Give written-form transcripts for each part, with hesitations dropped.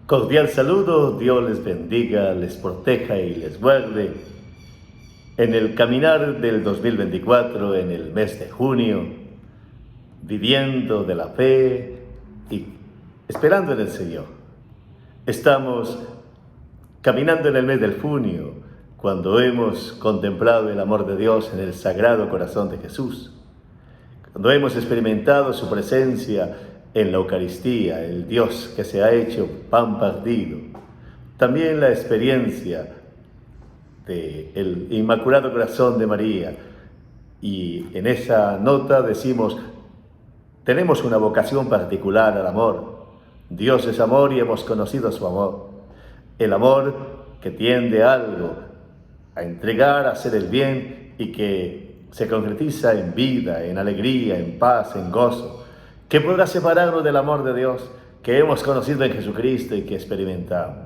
Cordial saludo, Dios les bendiga, les proteja y les guarde. En el caminar del 2024, en el mes de junio, viviendo de la fe y esperando en el Señor. Estamos caminando en el mes del junio, cuando hemos contemplado el amor de Dios en el Sagrado Corazón de Jesús, cuando hemos experimentado su presencia en la Eucaristía, el Dios que se ha hecho pan partido. También la experiencia del Inmaculado Corazón de María. Y en esa nota decimos, tenemos una vocación particular al amor. Dios es amor y hemos conocido su amor. El amor que tiende a algo, a entregar, a hacer el bien y que se concretiza en vida, en alegría, en paz, en gozo. ¿Qué podrá separarnos del amor de Dios que hemos conocido en Jesucristo y que experimentamos?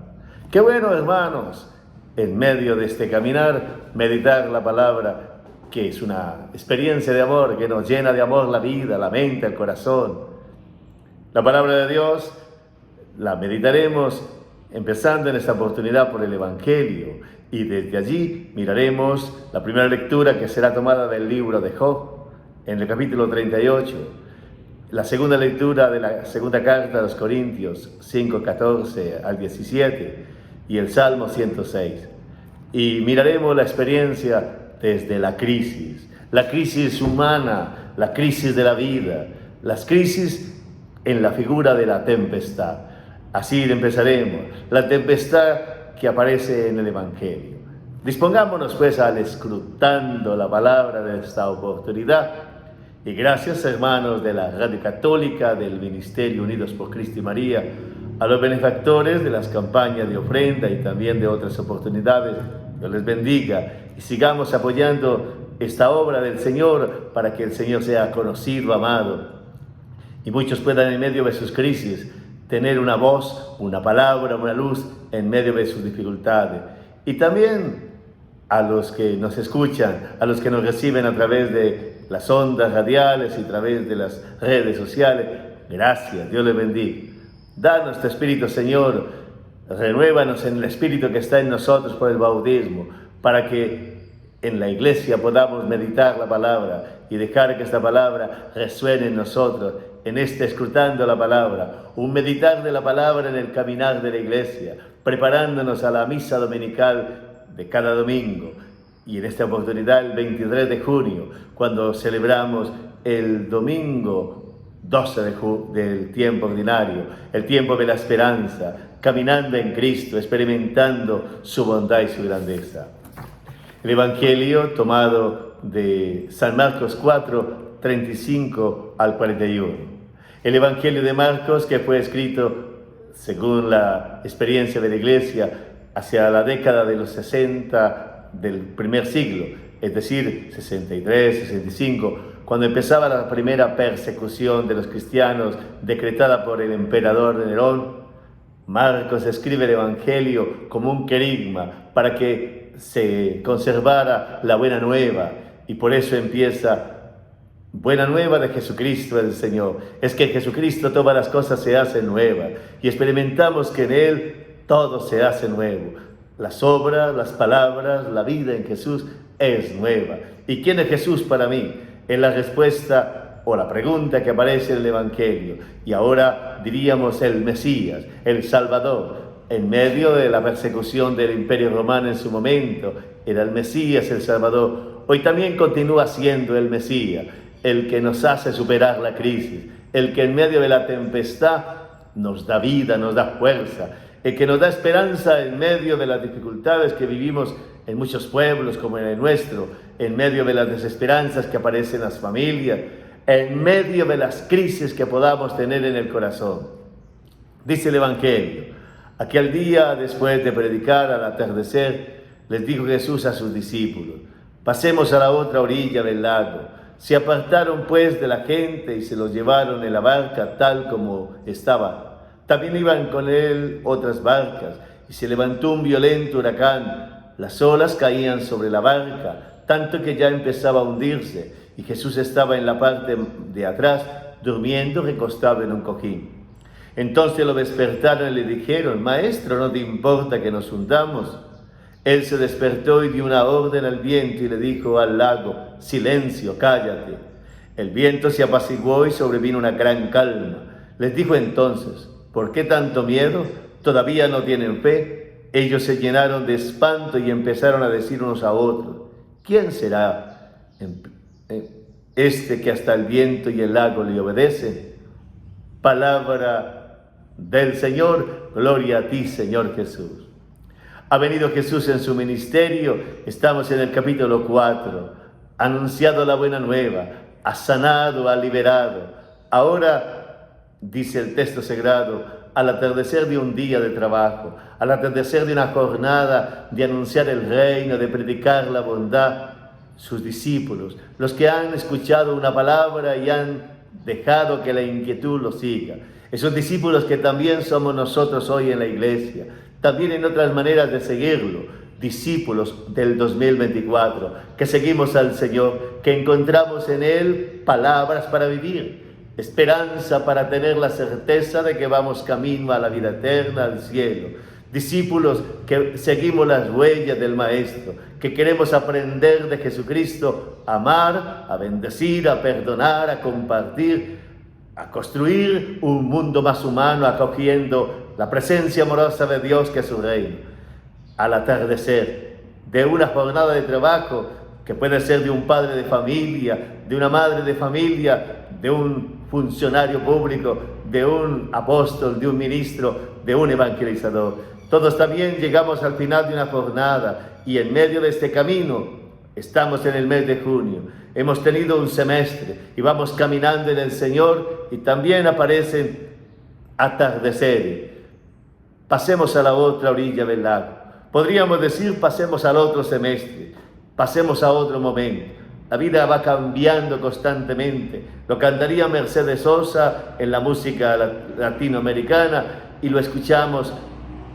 Qué bueno, hermanos, en medio de este caminar, meditar la palabra, que es una experiencia de amor, que nos llena de amor la vida, la mente, el corazón. La palabra de Dios la meditaremos empezando en esta oportunidad por el Evangelio, y desde allí miraremos la primera lectura que será tomada del libro de Job, en el capítulo 38, la segunda lectura de la segunda carta a los Corintios 5, 14 al 17 y el Salmo 106. Y miraremos la experiencia desde la crisis humana, la crisis de la vida, las crisis en la figura de la tempestad. Así empezaremos, la tempestad que aparece en el Evangelio. Dispongámonos pues al escrutando la palabra de esta oportunidad. Y gracias, hermanos de la Radio Católica, del Ministerio Unidos por Cristo y María, a los benefactores de las campañas de ofrenda y también de otras oportunidades. Dios les bendiga y sigamos apoyando esta obra del Señor para que el Señor sea conocido, amado, y muchos puedan en medio de sus crisis tener una voz, una palabra, una luz en medio de sus dificultades. Y también a los que nos escuchan, a los que nos reciben a través de las ondas radiales y a través de las redes sociales, gracias, Dios les bendiga. Danos tu Espíritu, Señor, renuévanos en el Espíritu que está en nosotros por el bautismo, para que en la iglesia podamos meditar la palabra y dejar que esta palabra resuene en nosotros, en este escrutando la palabra, un meditar de la palabra en el caminar de la iglesia, preparándonos a la misa dominical de cada domingo. Y en esta oportunidad, el 23 de junio, cuando celebramos el domingo 12 del tiempo ordinario, el tiempo de la esperanza, caminando en Cristo, experimentando su bondad y su grandeza. El Evangelio tomado de San Marcos 4, 35 al 41. El Evangelio de Marcos, que fue escrito según la experiencia de la Iglesia hacia la década de los 60 del primer siglo, es decir, 63, 65, cuando empezaba la primera persecución de los cristianos decretada por el emperador Nerón. Marcos escribe el Evangelio como un querigma para que se conservara la buena nueva, y por eso empieza: buena nueva de Jesucristo el Señor. Es que en Jesucristo todas las cosas se hacen nuevas y experimentamos que en Él todo se hace nuevo. Las obras, las palabras, la vida en Jesús es nueva. ¿Y quién es Jesús para mí? Es la respuesta o la pregunta que aparece en el Evangelio. Y ahora diríamos el Mesías, el Salvador. En medio de la persecución del Imperio Romano en su momento, era el Mesías, el Salvador. Hoy también continúa siendo el Mesías, el que nos hace superar la crisis, el que en medio de la tempestad nos da vida, nos da fuerza, el que nos da esperanza en medio de las dificultades que vivimos en muchos pueblos como en el nuestro, en medio de las desesperanzas que aparecen en las familias, en medio de las crisis que podamos tener en el corazón. Dice el Evangelio: aquel día, después de predicar al atardecer, les dijo Jesús a sus discípulos: pasemos a la otra orilla del lago. Se apartaron pues de la gente y se los llevaron en la barca tal como estaba. También iban con él otras barcas, y se levantó un violento huracán. Las olas caían sobre la barca, tanto que ya empezaba a hundirse, y Jesús estaba en la parte de atrás, durmiendo recostado en un cojín. Entonces lo despertaron y le dijeron: Maestro, ¿no te importa que nos hundamos? Él se despertó y dio una orden al viento y le dijo al lago: Silencio, cállate. El viento se apaciguó y sobrevino una gran calma. Les dijo entonces: ¿Por qué tanto miedo? ¿Todavía no tienen fe? Ellos se llenaron de espanto y empezaron a decir unos a otros: ¿Quién será este que hasta el viento y el lago le obedecen? Palabra del Señor. Gloria a ti, Señor Jesús. Ha venido Jesús en su ministerio. Estamos en el capítulo 4. Ha anunciado la buena nueva. Ha sanado, ha liberado. Ahora, dice el texto sagrado, al atardecer de un día de trabajo, al atardecer de una jornada de anunciar el reino, de predicar la bondad, sus discípulos, los que han escuchado una palabra y han dejado que la inquietud los siga, esos discípulos que también somos nosotros hoy en la iglesia, también en otras maneras de seguirlo, discípulos del 2024, que seguimos al Señor, que encontramos en Él palabras para vivir, esperanza para tener la certeza de que vamos camino a la vida eterna, al cielo. Discípulos que seguimos las huellas del Maestro, que queremos aprender de Jesucristo, a amar, a bendecir, a perdonar, a compartir, a construir un mundo más humano, acogiendo la presencia amorosa de Dios que es su reino. Al atardecer de una jornada de trabajo, que puede ser de un padre de familia, de una madre de familia, de un funcionario público, de un apóstol, de un ministro, de un evangelizador. Todos también llegamos al final de una jornada y en medio de este camino estamos en el mes de junio. Hemos tenido un semestre y vamos caminando en el Señor y también aparecen atardeceres. Pasemos a la otra orilla del lago. Podríamos decir, pasemos al otro semestre, pasemos a otro momento. La vida va cambiando constantemente. Lo cantaría Mercedes Sosa en la música latinoamericana y lo escuchamos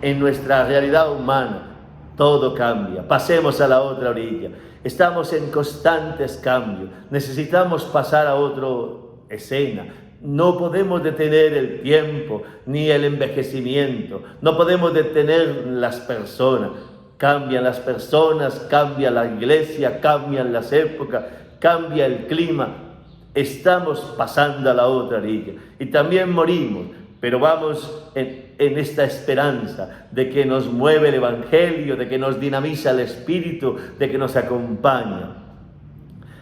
en nuestra realidad humana. Todo cambia. Pasemos a la otra orilla. Estamos en constantes cambios. Necesitamos pasar a otra escena. No podemos detener el tiempo ni el envejecimiento. No podemos detener las personas. Cambian las personas, cambia la iglesia, cambian las épocas, cambia el clima. Estamos pasando a la otra orilla y también morimos, pero vamos en esta esperanza de que nos mueve el Evangelio, de que nos dinamiza el Espíritu, de que nos acompaña.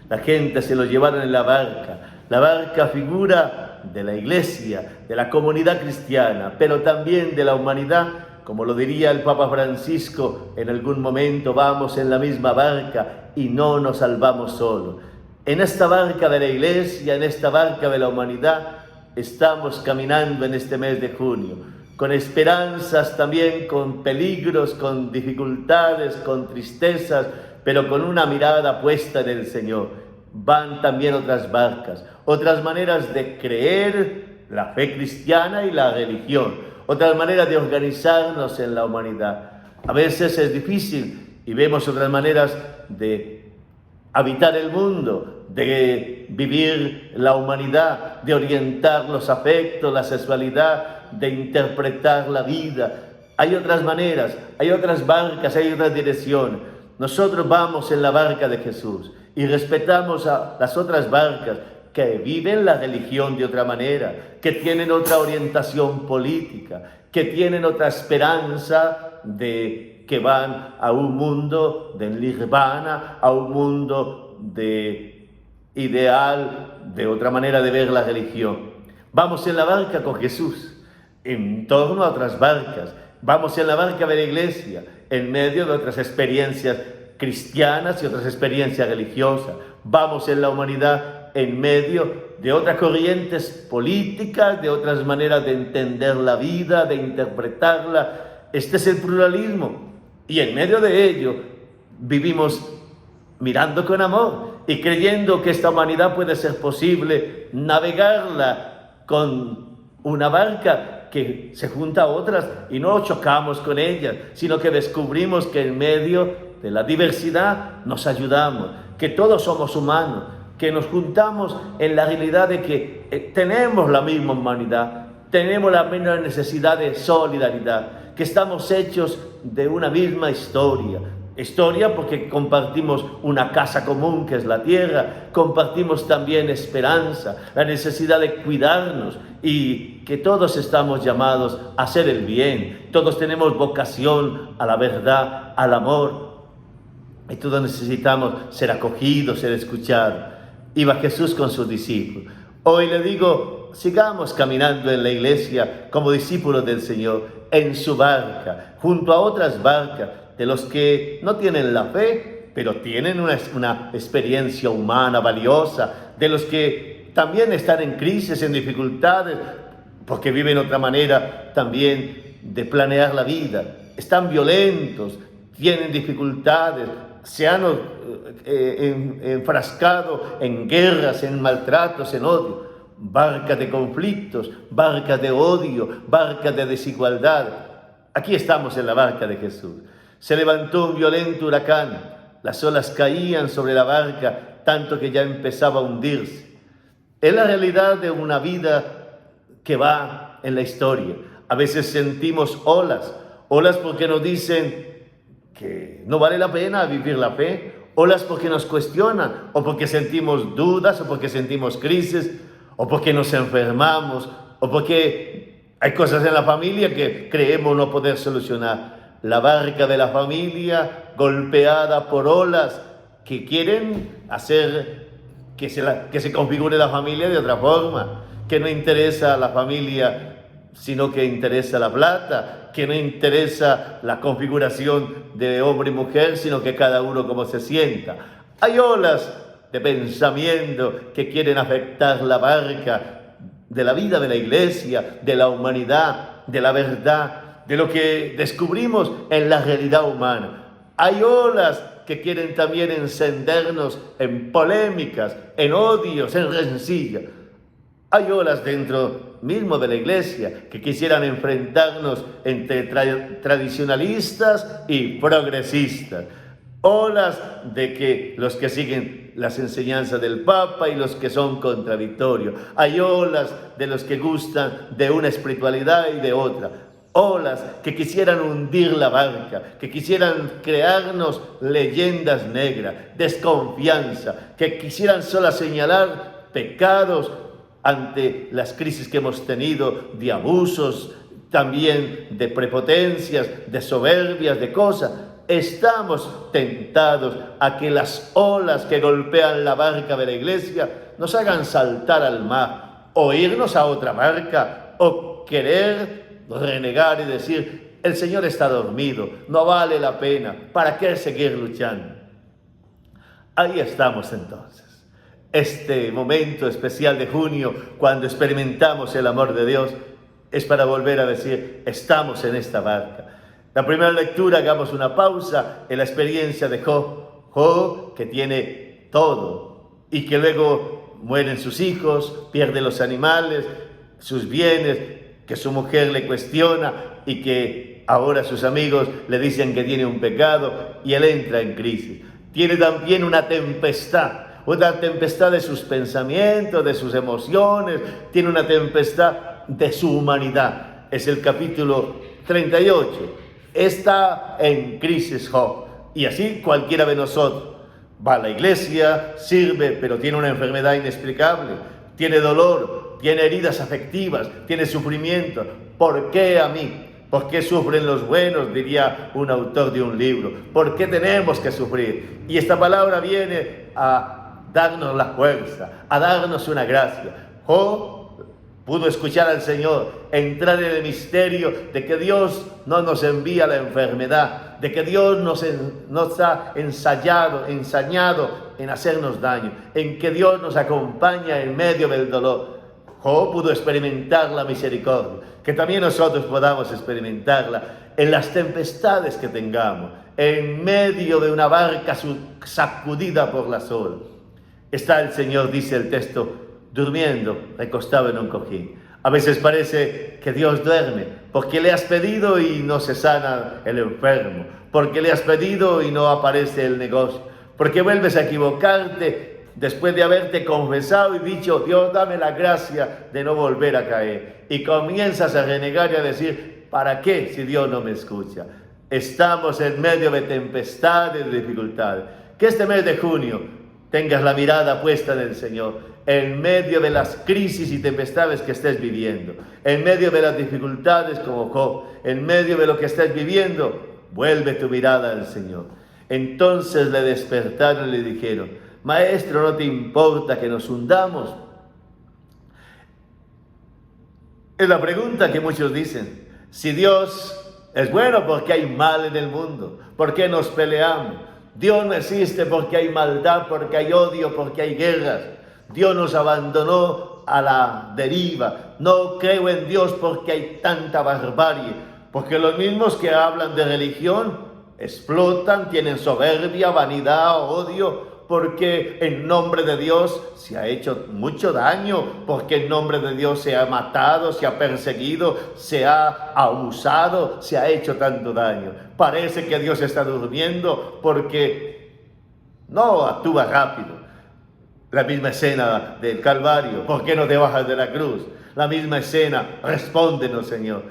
La gente se lo llevaron en la barca figura de la iglesia, de la comunidad cristiana, pero también de la humanidad. Como lo diría el Papa Francisco, en algún momento vamos en la misma barca y no nos salvamos solos. En esta barca de la iglesia, en esta barca de la humanidad, estamos caminando en este mes de junio, con esperanzas también, con peligros, con dificultades, con tristezas, pero con una mirada puesta en el Señor. Van también otras barcas, otras maneras de creer la fe cristiana y la religión. Otras maneras de organizarnos en la humanidad. A veces es difícil y vemos otras maneras de habitar el mundo, de vivir la humanidad, de orientar los afectos, la sexualidad, de interpretar la vida. Hay otras maneras, hay otras barcas, hay otras direcciones. Nosotros vamos en la barca de Jesús y respetamos a las otras barcas que viven la religión de otra manera, que tienen otra orientación política, que tienen otra esperanza de que van a un mundo de nirvana, a un mundo de ideal, de otra manera de ver la religión. Vamos en la barca con Jesús, en torno a otras barcas. Vamos en la barca de la iglesia, en medio de otras experiencias cristianas y otras experiencias religiosas. Vamos en la humanidad en medio de otras corrientes políticas, de otras maneras de entender la vida, de interpretarla. Este es el pluralismo. Y en medio de ello vivimos mirando con amor y creyendo que esta humanidad puede ser posible navegarla con una barca que se junta a otras y no chocamos con ellas, sino que descubrimos que en medio de la diversidad nos ayudamos, que todos somos humanos, que nos juntamos en la realidad de que tenemos la misma humanidad, tenemos la misma necesidad de solidaridad, que estamos hechos de una misma historia. Historia porque compartimos una casa común que es la tierra, compartimos también esperanza, la necesidad de cuidarnos y que todos estamos llamados a hacer el bien. Todos tenemos vocación a la verdad, al amor y todos necesitamos ser acogidos, ser escuchados. Iba Jesús con sus discípulos. Hoy le digo, sigamos caminando en la iglesia como discípulos del Señor, en su barca, junto a otras barcas, de los que no tienen la fe, pero tienen una experiencia humana valiosa, de los que también están en crisis, en dificultades, porque viven otra manera también de planear la vida. Están violentos, tienen dificultades, se han enfrascado en guerras, en maltratos, en odio. Barcas de conflictos, barcas de odio, barcas de desigualdad. Aquí estamos en la barca de Jesús. Se levantó un violento huracán, las olas caían sobre la barca, tanto que ya empezaba a hundirse. Es la realidad de una vida que va en la historia. A veces sentimos olas porque nos dicen que no vale la pena vivir la fe, olas porque nos cuestionan, o porque sentimos dudas, o porque sentimos crisis, o porque nos enfermamos, o porque hay cosas en la familia que creemos no poder solucionar. La barca de la familia golpeada por olas que quieren hacer que se configure la familia de otra forma, que no interesa a la familia, sino que interesa la plata, que no interesa la configuración de hombre y mujer, sino que cada uno como se sienta. Hay olas de pensamiento que quieren afectar la barca de la vida de la iglesia, de la humanidad, de la verdad, de lo que descubrimos en la realidad humana. Hay olas que quieren también encendernos en polémicas, en odios, en rencillas. Hay olas dentro mismo de la iglesia que quisieran enfrentarnos entre tradicionalistas y progresistas. Olas de que los que siguen las enseñanzas del Papa y los que son contradictorios. Hay olas de los que gustan de una espiritualidad y de otra. Olas que quisieran hundir la barca, que quisieran crearnos leyendas negras, desconfianza, que quisieran solo señalar pecados ante las crisis que hemos tenido de abusos, también de prepotencias, de soberbias, de cosas. Estamos tentados a que las olas que golpean la barca de la iglesia nos hagan saltar al mar, o irnos a otra barca, o querer renegar y decir, el Señor está dormido, no vale la pena, ¿para qué seguir luchando? Ahí estamos entonces. Este momento especial de junio, cuando experimentamos el amor de Dios, es para volver a decir, estamos en esta barca. La primera lectura, hagamos una pausa en la experiencia de Job. Job, que tiene todo y que luego mueren sus hijos, pierde los animales, sus bienes, que su mujer le cuestiona y que ahora sus amigos le dicen que tiene un pecado y él entra en crisis. Tiene también una tempestad de sus pensamientos, de sus emociones, tiene una tempestad de su humanidad. Es el capítulo 38. Está en crisis Job. Y así cualquiera de nosotros va a la iglesia, sirve, pero tiene una enfermedad inexplicable, tiene dolor, tiene heridas afectivas, tiene sufrimiento. ¿Por qué a mí? ¿Por qué sufren los buenos? Diría un autor de un libro. ¿Por qué tenemos que sufrir? Y esta palabra viene a darnos la fuerza, a darnos una gracia. Job pudo escuchar al Señor, entrar en el misterio de que Dios no nos envía la enfermedad, de que Dios nos ha ensañado en hacernos daño, en que Dios nos acompaña en medio del dolor. Job pudo experimentar la misericordia, que también nosotros podamos experimentarla en las tempestades que tengamos, en medio de una barca sacudida por las olas. Está el Señor, dice el texto, durmiendo, recostado en un cojín. A veces parece que Dios duerme, porque le has pedido y no se sana el enfermo, porque le has pedido y no aparece el negocio, porque vuelves a equivocarte después de haberte confesado y dicho, Dios, dame la gracia de no volver a caer. Y comienzas a renegar y a decir, ¿para qué si Dios no me escucha? Estamos en medio de tempestades, de dificultades. Que este mes de junio tengas la mirada puesta en el Señor, en medio de las crisis y tempestades que estés viviendo, en medio de las dificultades como Job, en medio de lo que estés viviendo, vuelve tu mirada al Señor. Entonces le despertaron y le dijeron, Maestro, ¿no te importa que nos hundamos? Es la pregunta que muchos dicen. Si Dios es bueno, ¿por qué hay mal en el mundo? ¿Por qué nos peleamos? Dios no existe porque hay maldad, porque hay odio, porque hay guerras. Dios nos abandonó a la deriva. No creo en Dios porque hay tanta barbarie. Porque los mismos que hablan de religión explotan, tienen soberbia, vanidad, odio, porque en nombre de Dios se ha hecho mucho daño, porque en nombre de Dios se ha matado, se ha perseguido, se ha abusado, se ha hecho tanto daño. Parece que Dios está durmiendo porque no actúa rápido. La misma escena del Calvario, ¿por qué no te bajas de la cruz? La misma escena, respóndenos, Señor.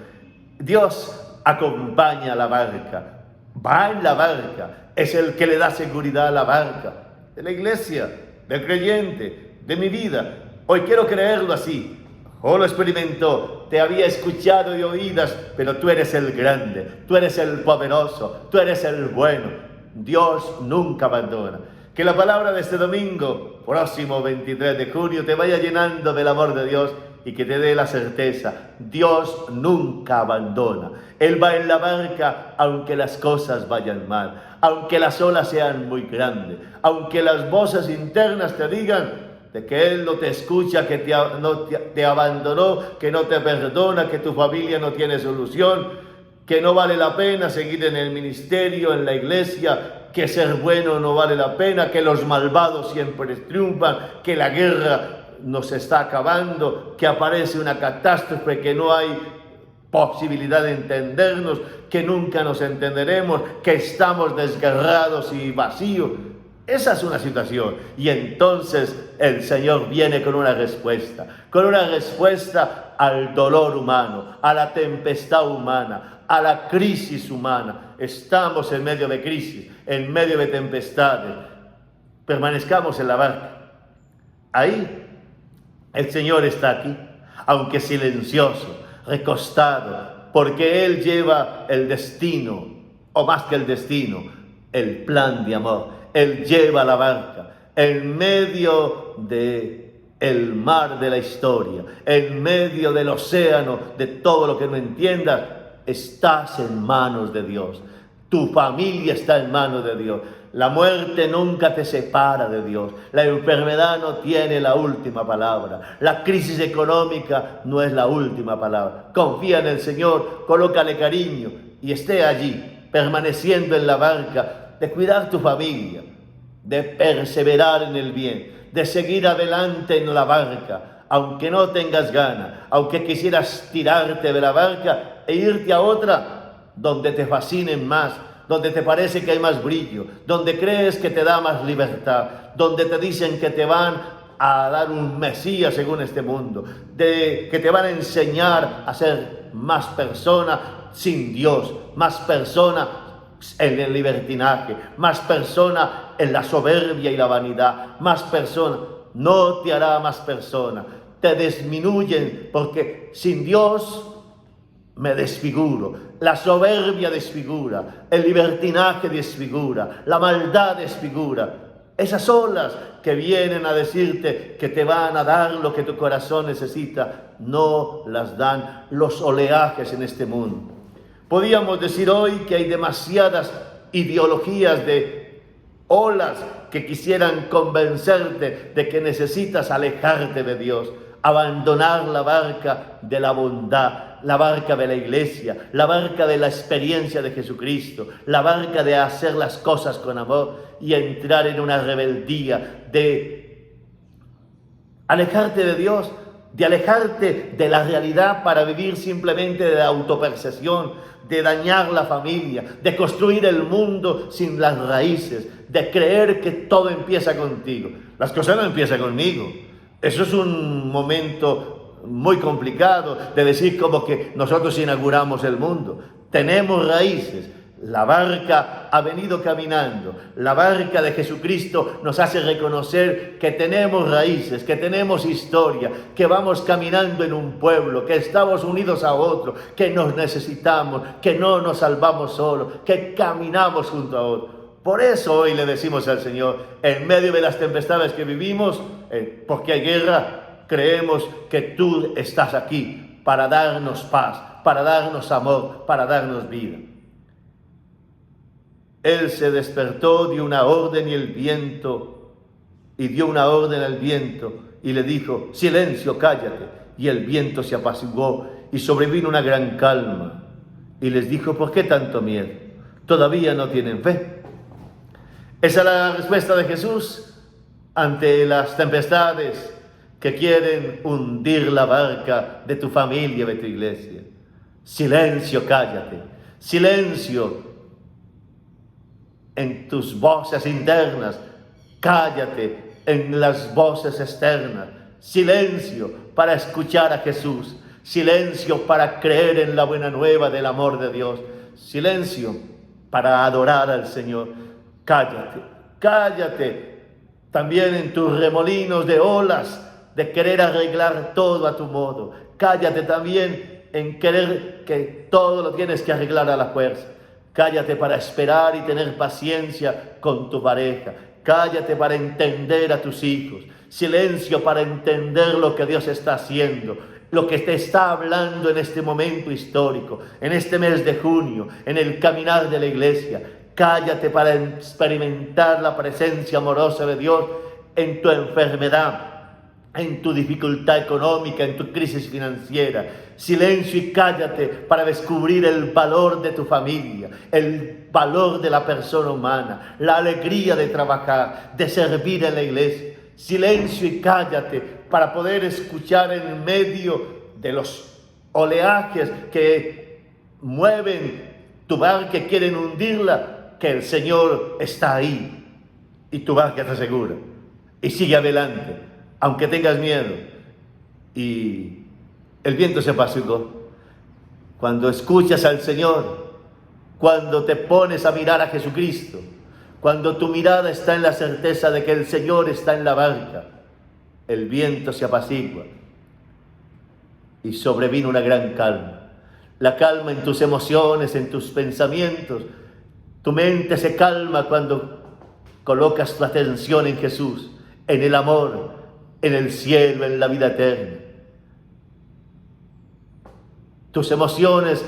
Dios acompaña a la barca, va en la barca, es el que le da seguridad a la barca, de la iglesia, del creyente, de mi vida. Hoy quiero creerlo así. Oh, lo experimentó, te había escuchado de oídas, pero tú eres el grande, tú eres el poderoso, tú eres el bueno. Dios nunca abandona. Que la palabra de este domingo, próximo 23 de junio, te vaya llenando del amor de Dios y que te dé la certeza, Dios nunca abandona. Él va en la barca aunque las cosas vayan mal, aunque las olas sean muy grandes, aunque las voces internas te digan de que Él no te escucha, que te abandonó, que no te perdona, que tu familia no tiene solución, que no vale la pena seguir en el ministerio, en la iglesia, que ser bueno no vale la pena, que los malvados siempre triunfan, que la guerra nos está acabando, que aparece una catástrofe, que no hay posibilidad de entendernos, que nunca nos entenderemos, que estamos desgarrados y vacíos. Esa es una situación. Y entonces el Señor viene con una respuesta al dolor humano, a la tempestad humana, a la crisis humana. Estamos en medio de crisis, en medio de tempestades. Permanezcamos en la barca. Ahí el Señor está aquí, aunque silencioso, recostado, porque Él lleva el destino, o más que el destino, el plan de amor. Él lleva la barca en medio del mar de la historia, en medio del océano, de todo lo que no entiendas. Estás en manos de Dios. Tu familia está en manos de Dios. La muerte nunca te separa de Dios. La enfermedad no tiene la última palabra. La crisis económica no es la última palabra. Confía en el Señor, colócale cariño y esté allí, permaneciendo en la barca, de cuidar tu familia, de perseverar en el bien, de seguir adelante en la barca, aunque no tengas ganas, aunque quisieras tirarte de la barca e irte a otra donde te fascinen más, donde te parece que hay más brillo, donde crees que te da más libertad, donde te dicen que te van a dar un Mesías según este mundo, que te van a enseñar a ser más persona sin Dios, más persona en el libertinaje, más persona en la soberbia y la vanidad, más persona. No te hará más persona, te disminuyen, porque sin Dios me desfiguro. La soberbia desfigura, el libertinaje desfigura, la maldad desfigura. Esas olas que vienen a decirte que te van a dar lo que tu corazón necesita, no las dan los oleajes en este mundo. Podríamos decir hoy que hay demasiadas ideologías de olas que quisieran convencerte de que necesitas alejarte de Dios, abandonar la barca de la bondad, la barca de la iglesia, la barca de la experiencia de Jesucristo, la barca de hacer las cosas con amor y entrar en una rebeldía, de alejarte de Dios, de alejarte de la realidad para vivir simplemente de la autopercepción, de dañar la familia, de construir el mundo sin las raíces, de creer que todo empieza contigo. Las cosas no empiezan conmigo. Eso es un momento muy complicado de decir como que nosotros inauguramos el mundo. Tenemos raíces. La barca ha venido caminando. La barca de Jesucristo nos hace reconocer que tenemos raíces, que tenemos historia, que vamos caminando en un pueblo, que estamos unidos a otro, que nos necesitamos, que no nos salvamos solos, que caminamos junto a otro. Por eso hoy le decimos al Señor, en medio de las tempestades que vivimos, porque hay guerra, creemos que tú estás aquí para darnos paz, para darnos amor, para darnos vida. Él se despertó, dio una orden y dio una orden al viento y le dijo, silencio, cállate. Y el viento se apaciguó y sobrevino una gran calma. Y les dijo, ¿por qué tanto miedo? ¿Todavía no tienen fe? Esa es la respuesta de Jesús ante las tempestades que quieren hundir la barca de tu familia, de tu iglesia. Silencio, cállate. Silencio en tus voces internas, cállate en las voces externas. Silencio para escuchar a Jesús. Silencio para creer en la buena nueva del amor de Dios. Silencio para adorar al Señor. Cállate, cállate también en tus remolinos de olas, de querer arreglar todo a tu modo. Cállate también en querer que todo lo tienes que arreglar a la fuerza. Cállate para esperar y tener paciencia con tu pareja. Cállate para entender a tus hijos. Silencio para entender lo que Dios está haciendo, lo que te está hablando en este momento histórico, en este mes de junio, en el caminar de la iglesia. Cállate para experimentar la presencia amorosa de Dios en tu enfermedad, en tu dificultad económica, en tu crisis financiera. Silencio y cállate para descubrir el valor de tu familia, el valor de la persona humana, la alegría de trabajar, de servir en la iglesia. Silencio y cállate para poder escuchar en medio de los oleajes que mueven tu barca, que quieren hundirla, que el Señor está ahí y tu barca está segura. Y sigue adelante, aunque tengas miedo. Y el viento se apaciguó. Cuando escuchas al Señor, cuando te pones a mirar a Jesucristo, cuando tu mirada está en la certeza de que el Señor está en la barca, el viento se apacigua y sobrevino una gran calma. La calma en tus emociones, en tus pensamientos. Tu mente se calma cuando colocas tu atención en Jesús, en el amor, en el cielo, en la vida eterna. Tus emociones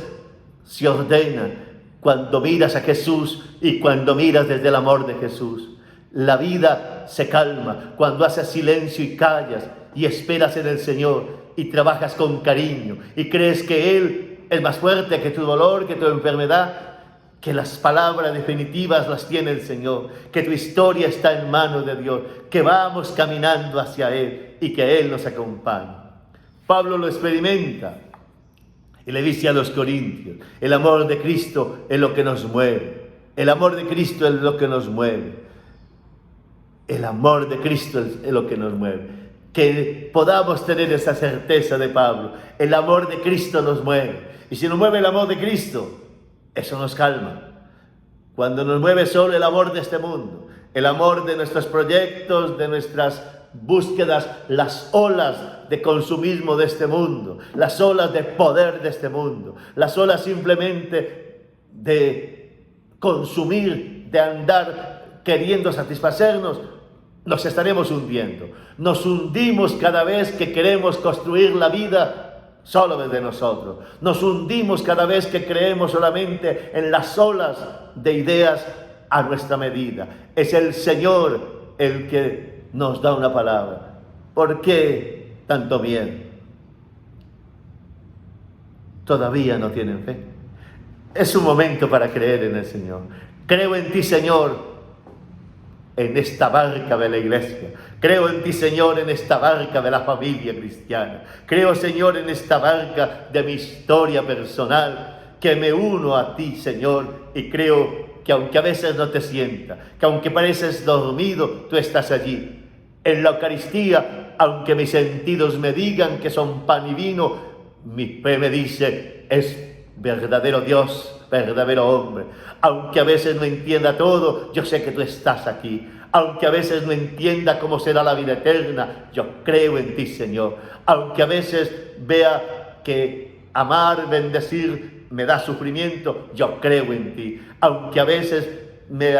se ordenan cuando miras a Jesús y cuando miras desde el amor de Jesús. La vida se calma cuando haces silencio y callas y esperas en el Señor y trabajas con cariño y crees que Él es más fuerte que tu dolor, que tu enfermedad, que las palabras definitivas las tiene el Señor, que tu historia está en manos de Dios, que vamos caminando hacia Él y que Él nos acompaña. Pablo lo experimenta y le dice a los corintios, el amor de Cristo es lo que nos mueve. El amor de Cristo es lo que nos mueve. El amor de Cristo es lo que nos mueve. Que podamos tener esa certeza de Pablo. El amor de Cristo nos mueve. Y si nos mueve el amor de Cristo, eso nos calma. Cuando nos mueve solo el amor de este mundo, el amor de nuestros proyectos, de nuestras búsquedas, las olas de consumismo de este mundo, las olas de poder de este mundo, las olas simplemente de consumir, de andar queriendo satisfacernos, nos estaremos hundiendo. Nos hundimos cada vez que queremos construir la vida solo desde nosotros. Nos hundimos cada vez que creemos solamente en las olas de ideas a nuestra medida. Es el Señor el que nos da una palabra. ¿Por qué tanto miedo? Todavía no tienen fe. Es un momento para creer en el Señor. Creo en ti, Señor. en esta barca de la iglesia. Creo en ti, Señor, en esta barca de la familia cristiana. Creo, Señor, en esta barca de mi historia personal, que me uno a ti, Señor, y creo que aunque a veces no te sienta, que aunque pareces dormido, tú estás allí. En la Eucaristía, aunque mis sentidos me digan que son pan y vino, mi fe me dice, es verdadero Dios, verdadero hombre. Aunque a veces no entienda todo, yo sé que tú estás aquí. Aunque a veces no entienda cómo será la vida eterna, yo creo en ti, Señor. Aunque a veces vea que amar, bendecir, me da sufrimiento, yo creo en ti. Aunque a veces me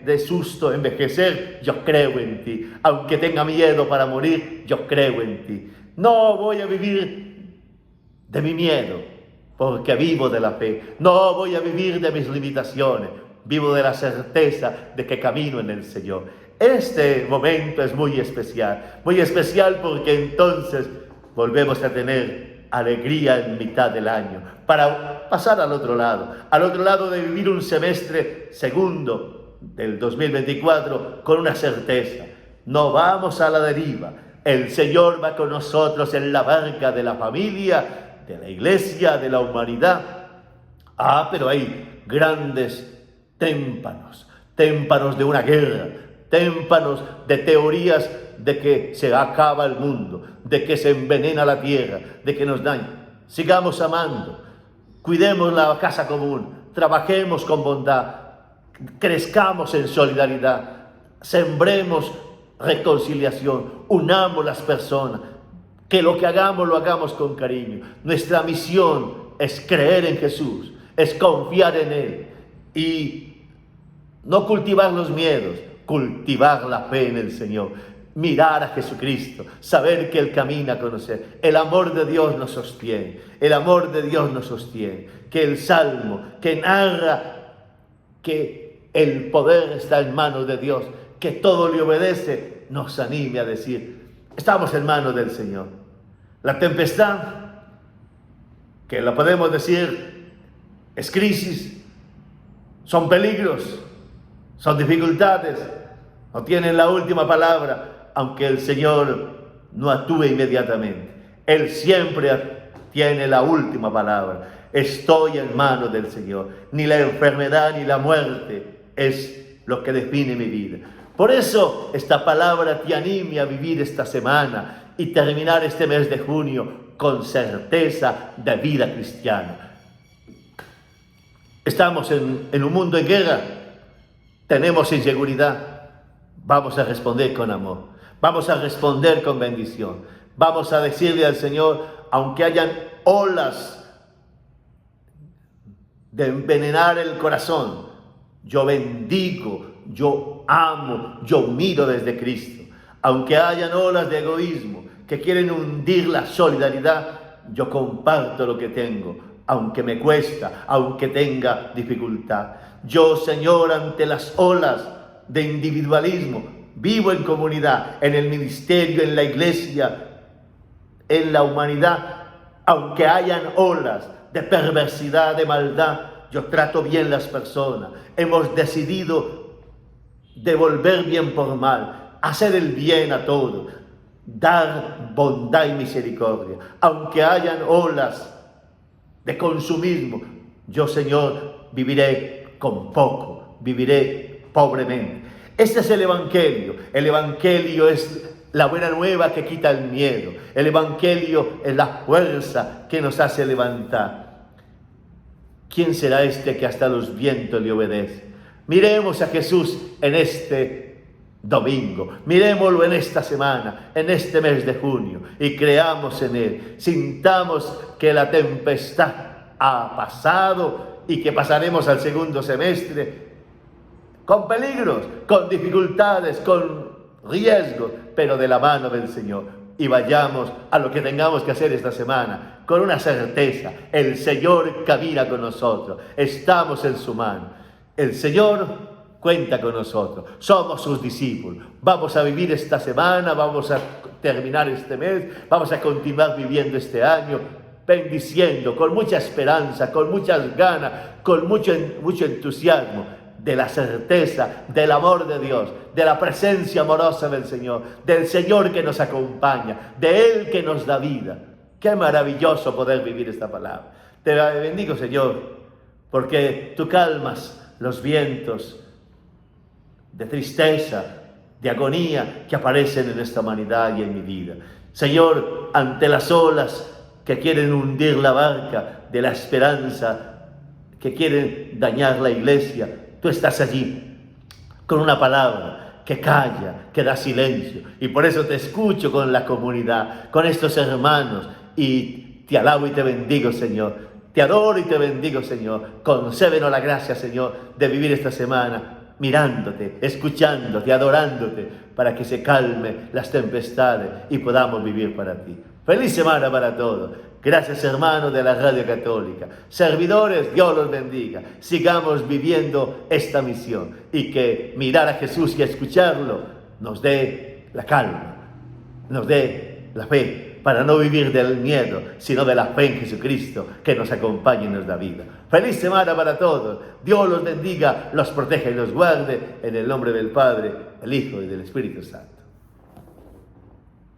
dé susto envejecer, yo creo en ti. Aunque tenga miedo para morir, yo creo en ti. No voy a vivir de mi miedo, porque vivo de la fe. No voy a vivir de mis limitaciones, vivo de la certeza de que camino en el Señor. Este momento es muy especial porque entonces volvemos a tener alegría en mitad del año, para pasar al otro lado de vivir un semestre segundo del 2024 con una certeza. No vamos a la deriva. El Señor va con nosotros en la barca de la familia, de la iglesia, de la humanidad. Pero hay grandes témpanos de una guerra, témpanos de teorías de que se acaba el mundo, de que se envenena la tierra, de que nos daña. Sigamos amando, cuidemos la casa común, trabajemos con bondad, crezcamos en solidaridad, sembremos reconciliación, unamos las personas, que lo que hagamos lo hagamos con cariño. Nuestra misión es creer en Jesús, es confiar en Él y no cultivar los miedos, cultivar la fe en el Señor, mirar a Jesucristo, saber que Él camina con nosotros. El amor de Dios nos sostiene, el amor de Dios nos sostiene. Que el Salmo que narra que el poder está en manos de Dios, que todo le obedece, nos anime a decir, estamos en manos del Señor. La tempestad, que la podemos decir, es crisis, son peligros, son dificultades, no tienen la última palabra, aunque el Señor no actúe inmediatamente. Él siempre tiene la última palabra. Estoy en manos del Señor. Ni la enfermedad ni la muerte es lo que define mi vida. Por eso esta palabra te anime a vivir esta semana y terminar este mes de junio con certeza de vida cristiana. Estamos en un mundo en guerra, tenemos inseguridad, vamos a responder con amor, vamos a responder con bendición, vamos a decirle al Señor, aunque hayan olas de envenenar el corazón, yo bendigo, yo amo, yo miro desde Cristo. Aunque hayan olas de egoísmo que quieren hundir la solidaridad, yo comparto lo que tengo, aunque me cuesta, aunque tenga dificultad. Yo, Señor, ante las olas de individualismo, vivo en comunidad, en el ministerio, en la iglesia, en la humanidad. Aunque hayan olas de perversidad, de maldad, yo trato bien las personas. Hemos decidido devolver bien por mal, hacer el bien a todos, dar bondad y misericordia. Aunque hayan olas de consumismo, yo, Señor, viviré con poco, viviré pobremente. Este es el Evangelio. El Evangelio es la buena nueva que quita el miedo. El Evangelio es la fuerza que nos hace levantar. ¿Quién será este que hasta los vientos le obedece? Miremos a Jesús en este domingo, miremoslo en esta semana, en este mes de junio, y creamos en Él. Sintamos que la tempestad ha pasado y que pasaremos al segundo semestre con peligros, con dificultades, con riesgos, pero de la mano del Señor. Y vayamos a lo que tengamos que hacer esta semana, con una certeza: el Señor camina con nosotros, estamos en su mano. El Señor cuenta con nosotros, somos sus discípulos. Vamos a vivir esta semana, vamos a terminar este mes, vamos a continuar viviendo este año, bendiciendo con mucha esperanza, con muchas ganas, con mucho entusiasmo de la certeza del amor de Dios, de la presencia amorosa del Señor que nos acompaña, de Él que nos da vida. Qué maravilloso poder vivir esta palabra. Te bendigo, Señor, porque tú calmas los vientos de tristeza, de agonía que aparecen en esta humanidad y en mi vida. Señor, ante las olas que quieren hundir la barca de la esperanza, que quieren dañar la iglesia, tú estás allí con una palabra que calla, que da silencio. Y por eso te escucho con la comunidad, con estos hermanos, y te alabo y te bendigo, Señor. Te adoro y te bendigo, Señor. Concédenos la gracia, Señor, de vivir esta semana mirándote, escuchándote, adorándote, para que se calmen las tempestades y podamos vivir para ti. Feliz semana para todos. Gracias, hermanos de la Radio Católica. Servidores, Dios los bendiga. Sigamos viviendo esta misión y que mirar a Jesús y escucharlo nos dé la calma, nos dé la fe, para no vivir del miedo, sino de la fe en Jesucristo, que nos acompaña y nos da vida. Feliz semana para todos. Dios los bendiga, los proteja y los guarde, en el nombre del Padre, del Hijo y del Espíritu Santo.